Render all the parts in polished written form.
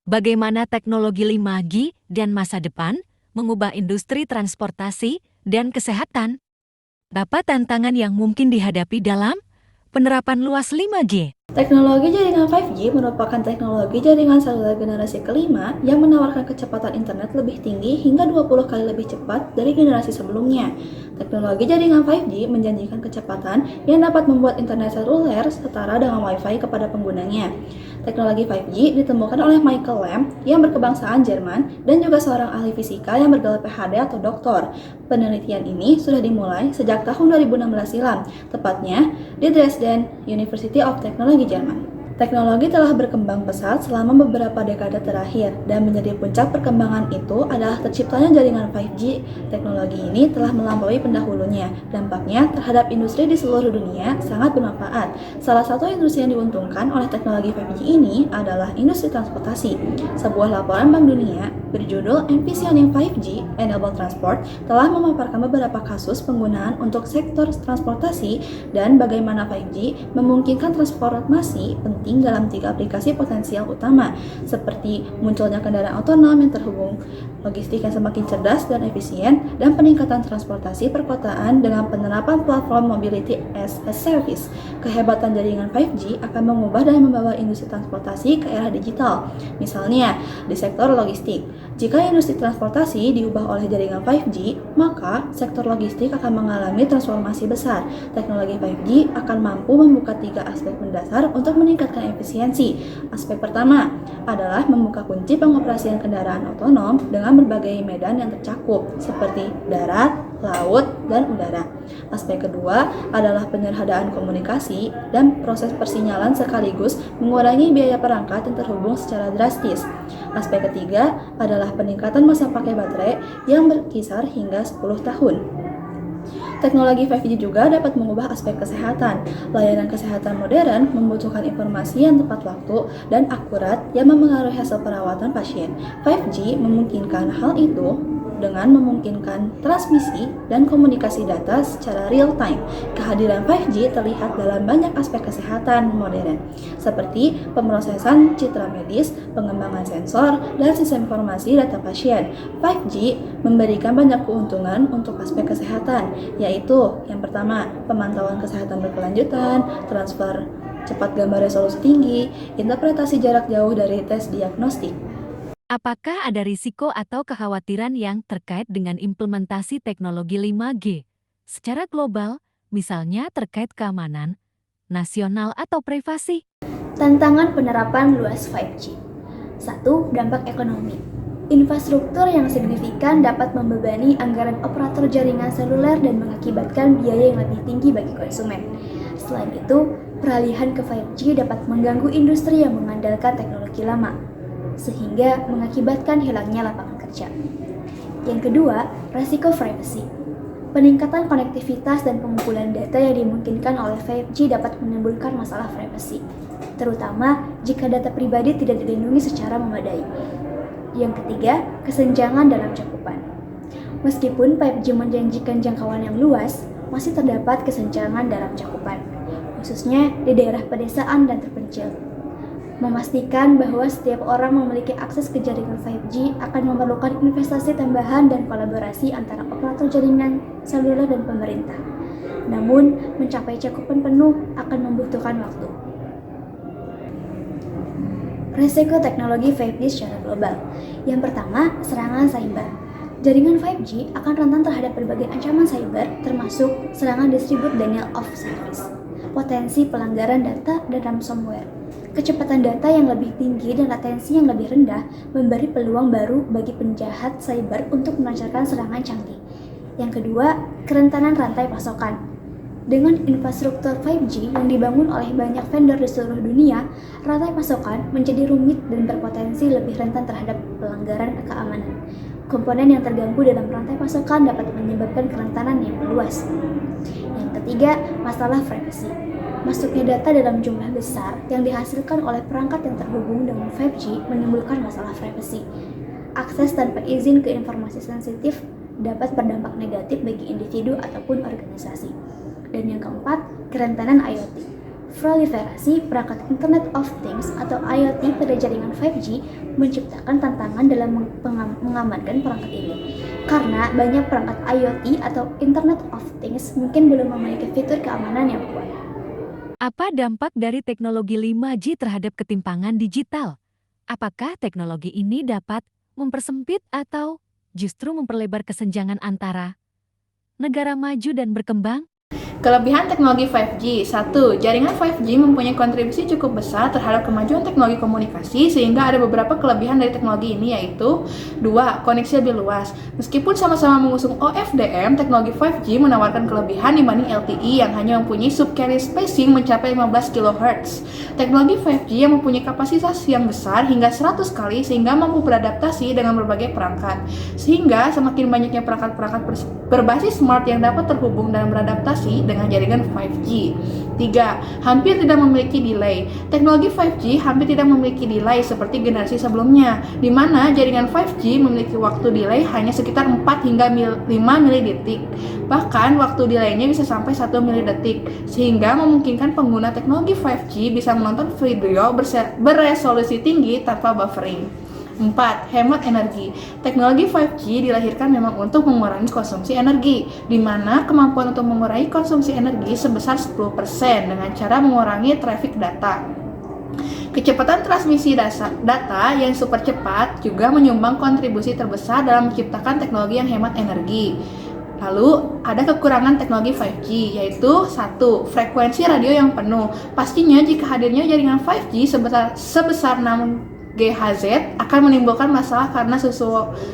Bagaimana teknologi 5G dan masa depan mengubah industri transportasi dan kesehatan? Apa tantangan yang mungkin dihadapi dalam penerapan luas 5G? Teknologi jaringan 5G merupakan teknologi jaringan seluler generasi kelima yang menawarkan kecepatan internet lebih tinggi hingga 20 kali lebih cepat dari generasi sebelumnya. Teknologi jaringan 5G menjanjikan kecepatan yang dapat membuat internet seluler setara dengan Wi-Fi kepada penggunanya. Teknologi 5G ditemukan oleh Michael Lamb yang berkebangsaan Jerman dan juga seorang ahli fisika yang bergelar PhD atau doktor. Penelitian ini sudah dimulai sejak tahun 2016 silam, tepatnya di Dresden University of Technology Jerman. Teknologi telah berkembang pesat selama beberapa dekade terakhir dan menjadi puncak perkembangan itu adalah terciptanya jaringan 5G. Teknologi ini telah melampaui pendahulunya. Dampaknya terhadap industri di seluruh dunia sangat bermanfaat. Salah satu industri yang diuntungkan oleh teknologi 5G ini adalah industri transportasi. Sebuah laporan Bank Dunia berjudul Envisioning 5G Enabled Transport telah memaparkan beberapa kasus penggunaan untuk sektor transportasi dan bagaimana 5G memungkinkan transformasi penting dalam 3 aplikasi potensial utama, seperti munculnya kendaraan otonom yang terhubung, logistik yang semakin cerdas dan efisien, dan peningkatan transportasi perkotaan dengan penerapan platform Mobility as a Service. Kehebatan jaringan 5G akan mengubah dan membawa industri transportasi ke era digital. Misalnya, di sektor logistik. Jika industri transportasi diubah oleh jaringan 5G, maka sektor logistik akan mengalami transformasi besar. Teknologi 5G akan mampu membuka 3 aspek mendasar untuk meningkatkan efisiensi. Aspek pertama adalah membuka kunci pengoperasian kendaraan otonom dengan berbagai medan yang tercakup, seperti darat, laut, dan udara. Aspek kedua adalah penyederhanaan komunikasi dan proses persinyalan sekaligus mengurangi biaya perangkat yang terhubung secara drastis. Aspek ketiga adalah peningkatan masa pakai baterai yang berkisar hingga 10 tahun. Teknologi 5G juga dapat mengubah aspek kesehatan. Layanan kesehatan modern membutuhkan informasi yang tepat waktu dan akurat yang memengaruhi hasil perawatan pasien. 5G memungkinkan hal itu dengan memungkinkan transmisi dan komunikasi data secara real time. Kehadiran 5G terlihat dalam banyak aspek kesehatan modern, seperti pemrosesan citra medis, pengembangan sensor, dan sistem informasi data pasien. 5G memberikan banyak keuntungan untuk aspek kesehatan, yaitu yang pertama, pemantauan kesehatan berkelanjutan, transfer cepat gambar resolusi tinggi, interpretasi jarak jauh dari tes diagnostik. Apakah ada risiko atau kekhawatiran yang terkait dengan implementasi teknologi 5G secara global, misalnya terkait keamanan nasional atau privasi? Tantangan penerapan luas 5G. 1. Dampak ekonomi. Infrastruktur yang signifikan dapat membebani anggaran operator jaringan seluler dan mengakibatkan biaya yang lebih tinggi bagi konsumen. Selain itu, peralihan ke 5G dapat mengganggu industri yang mengandalkan teknologi lama, sehingga mengakibatkan hilangnya lapangan kerja. Yang kedua, risiko privacy. Peningkatan konektivitas dan pengumpulan data yang dimungkinkan oleh 5G dapat menimbulkan masalah privacy, terutama jika data pribadi tidak dilindungi secara memadai. Yang ketiga, kesenjangan dalam cakupan. Meskipun 5G menjanjikan jangkauan yang luas, masih terdapat kesenjangan dalam cakupan, khususnya di daerah pedesaan dan terpencil. Memastikan bahwa setiap orang memiliki akses ke jaringan 5G akan memerlukan investasi tambahan dan kolaborasi antara operator jaringan seluler dan pemerintah. Namun, mencapai cakupan penuh akan membutuhkan waktu. Risiko teknologi 5G secara global. Yang pertama, serangan cyber. Jaringan 5G akan rentan terhadap berbagai ancaman cyber, termasuk serangan distribute denial of service, potensi pelanggaran data, dan ransomware. Kecepatan data yang lebih tinggi dan latensi yang lebih rendah memberi peluang baru bagi penjahat cyber untuk melancarkan serangan canggih. Yang kedua, kerentanan rantai pasokan. Dengan infrastruktur 5G yang dibangun oleh banyak vendor di seluruh dunia, rantai pasokan menjadi rumit dan berpotensi lebih rentan terhadap pelanggaran keamanan. Komponen yang terganggu dalam rantai pasokan dapat menyebabkan kerentanan yang meluas. Yang ketiga, masalah privacy. Masuknya data dalam jumlah besar yang dihasilkan oleh perangkat yang terhubung dengan 5G menimbulkan masalah privasi. Akses tanpa izin ke informasi sensitif dapat berdampak negatif bagi individu ataupun organisasi. Dan yang keempat, kerentanan IoT. Proliferasi perangkat Internet of Things atau IoT pada jaringan 5G menciptakan tantangan dalam mengamankan perangkat ini. Karena banyak perangkat IoT atau Internet of Things mungkin belum memiliki fitur keamanan yang kuat. Apa dampak dari teknologi 5G terhadap ketimpangan digital? Apakah teknologi ini dapat mempersempit atau justru memperlebar kesenjangan antara negara maju dan berkembang? Kelebihan teknologi 5G. 1. Jaringan 5G mempunyai kontribusi cukup besar terhadap kemajuan teknologi komunikasi sehingga ada beberapa kelebihan dari teknologi ini yaitu 2. Koneksi lebih luas. Meskipun sama-sama mengusung OFDM, teknologi 5G menawarkan kelebihan dibanding LTE yang hanya mempunyai subcarrier spacing mencapai 15 kHz. Teknologi 5G yang mempunyai kapasitas yang besar hingga 100 kali sehingga mampu beradaptasi dengan berbagai perangkat. Sehingga semakin banyaknya perangkat-perangkat berbasis smart yang dapat terhubung dan beradaptasi dengan jaringan 5G. 3. Hampir tidak memiliki delay. Teknologi 5G hampir tidak memiliki delay seperti generasi sebelumnya, di mana jaringan 5G memiliki waktu delay hanya sekitar 4 hingga 5 milidetik. Bahkan waktu delaynya bisa sampai 1 milidetik, sehingga memungkinkan pengguna teknologi 5G bisa menonton video beresolusi tinggi tanpa buffering. 4. Hemat energi. Teknologi 5G dilahirkan memang untuk mengurangi konsumsi energi, di mana kemampuan untuk mengurangi konsumsi energi sebesar 10% dengan cara mengurangi traffic data. Kecepatan transmisi data yang super cepat juga menyumbang kontribusi terbesar dalam menciptakan teknologi yang hemat energi. Lalu, ada kekurangan teknologi 5G, yaitu 1. Frekuensi radio yang penuh. Pastinya jika hadirnya jaringan 5G sebesar 6 GHz akan menimbulkan masalah karena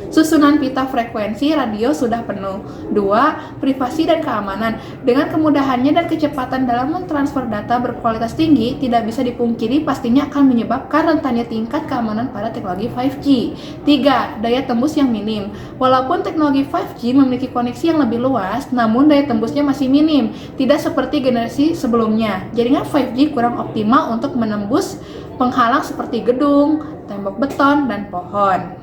susunan pita frekuensi radio sudah penuh. 2. Privasi dan keamanan. Dengan kemudahannya dan kecepatan dalam mentransfer data berkualitas tinggi, tidak bisa dipungkiri pastinya akan menyebabkan rentannya tingkat keamanan pada teknologi 5G. 3. Daya tembus yang minim. Walaupun teknologi 5G memiliki koneksi yang lebih luas, namun daya tembusnya masih minim, tidak seperti generasi sebelumnya. Jaringan 5G kurang optimal untuk menembus penghalang seperti gedung, tembok beton, dan pohon.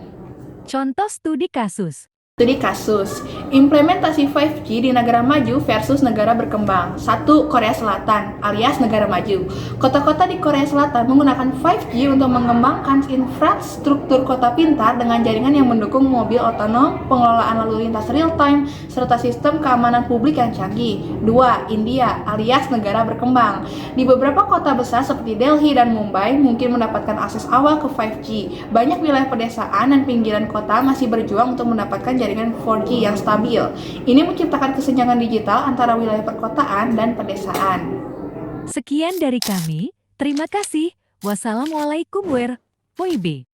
Contoh studi kasus. Studi kasus, implementasi 5G di negara maju versus negara berkembang. 1. Korea Selatan alias negara maju. Kota-kota di Korea Selatan menggunakan 5G untuk mengembangkan infrastruktur kota pintar dengan jaringan yang mendukung mobil otonom, pengelolaan lalu lintas real-time, serta sistem keamanan publik yang canggih. 2. India alias negara berkembang. Di beberapa kota besar seperti Delhi dan Mumbai mungkin mendapatkan akses awal ke 5G. Banyak wilayah pedesaan dan pinggiran kota masih berjuang untuk mendapatkan jaringan 4G yang stabil. Ini menciptakan kesenjangan digital antara wilayah perkotaan dan pedesaan. Sekian dari kami, terima kasih. Wassalamualaikum warahmatullahi wabarakatuh.